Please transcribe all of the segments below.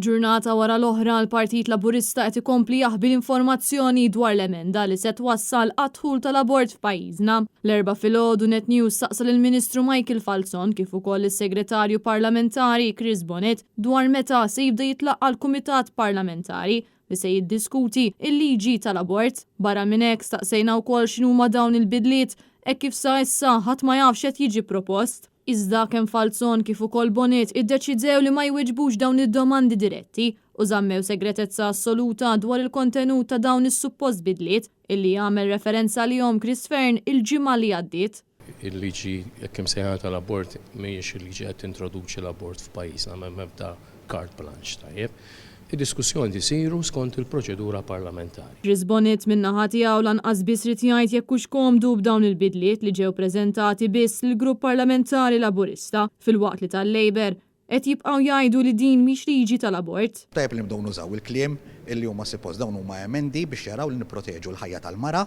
Ġurnata wara l-oħra l-Partit Laburista qed ikompli jaħbi l-informazzjoni dwar l-emenda li se twassal għad-dħul tal-abort f'pajjiżna. L-erba' filgħodu Net News saqsal il-Ministru Michael Falzon kif ukoll is-Segretarju Parlamentari Chris Bonnet dwar meta se jibda jitlaqqa l-Kumitat Parlamentari li se jiddiskuti il-liġi tal-abort. Barra minn hekk staqsejna wkoll x'inhuma dawn il-bidliet hekk kif sa issa ħadd ma jafx qed jiġi propost. Iżda kemm Falzon kif ukoll Bonnet iddeċidew li ma jwiġbux dawn id-domandi diretti u żammew segretezza assoluta dwar il-kontenut ta' dawn is-suppost bidliet illi jagħmel referenza lihom Chris Fern il-ġimgħa li għaddiet. Il-liġi jekk imsejħa tal-abort mhijiex il-liġi qed tintroduċi l-abort f'pajjiżna m'ebda carte blanche tajjeb. Id-diskussjoni isiru skont il-proċedura parlamentari. Chris Bonnet min-naħa tiegħu lanqas biss rid jgħid jekk hux komdu b'dawn il-bidliet li ġew preżentati biss lill-Grupp Parlamentari Laburista fil-waqt li tal-Labor qed jibqgħu jgħidu li din mhix liġi tal-abort. Tajjeb li nibdew nużaw il-kliem illi huma suppost dawn huma emendi biex jaraw li nipproteġu l-ħajja tal-mara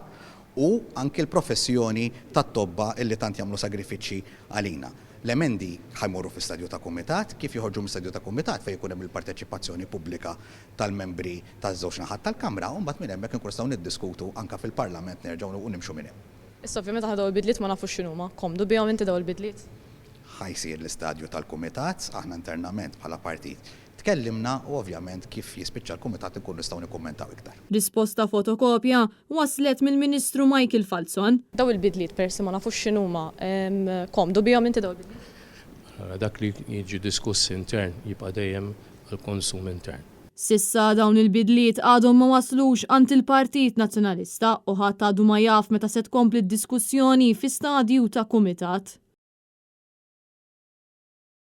u anke l-professjoni tat-tobba illi tant jagħmlu sagrifiċċji għalina. L-emendi ħajmorru fi stadju ta' kumitat, kif joħorġu mi stadju ta' kumitat fejn jkun hemm il-parteċipazzjoni pubblika tal-membri taż-żewġ naħat tal-Kamra u mbagħad minn hemmhekk inkun nistgħu niddiskutu anke fil-Parlament nerġgħu nimxu minn hemm. Issa ovvjament aħna dawn il-bidliet ma nafux x'inhuma, komdu bihom inti dawn il-bidliet? Ħajsir l-istadju tal-kumitat, aħna internament bħala partit tkellimna u ovvjament kif jispiċċa l-kumitat inkun nistgħu nikkummentaw iktar. Risposta fotokopja waslet mill-Ministru Michael Falzon. Daw il-bidliet persi ma nafux x'inhuma, komdu bihom inti daw il-bidliet? Dak li jiġi diskuss intern jibqa' dejjem għall-konsum intern. Sissa dawn il-bidliet għadhom ma waslux għand il-Partit Nazzjonalista u ħadd għadu ma jaf meta se tkompli d-diskussjoni fi stadju ta' kumitat.